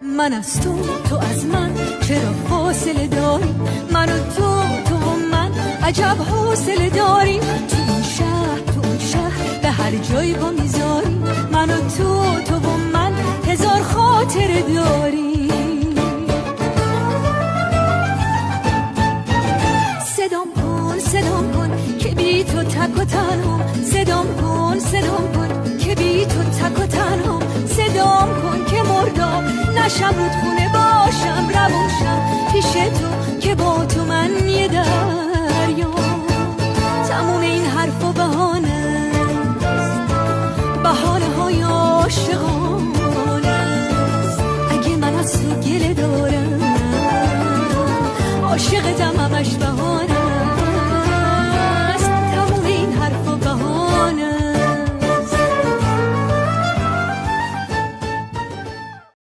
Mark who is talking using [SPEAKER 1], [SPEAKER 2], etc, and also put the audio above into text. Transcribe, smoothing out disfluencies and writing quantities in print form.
[SPEAKER 1] من از تو، تو از من، چرا فاصله داری؟ من و تو و من، عجب حوصله داری. تو این شهر به هر جایی با میذاری. من و تو و من، هزار خاطره داری. صدام کن که بی تو تک و تنها. صدام کن که بی تو تک و تنها. صدام کن که مردم نشم، رودخونه باشم، روونشم پیش تو که با تو من یه دریا. تموم این حرف و بهانه های عاشقان.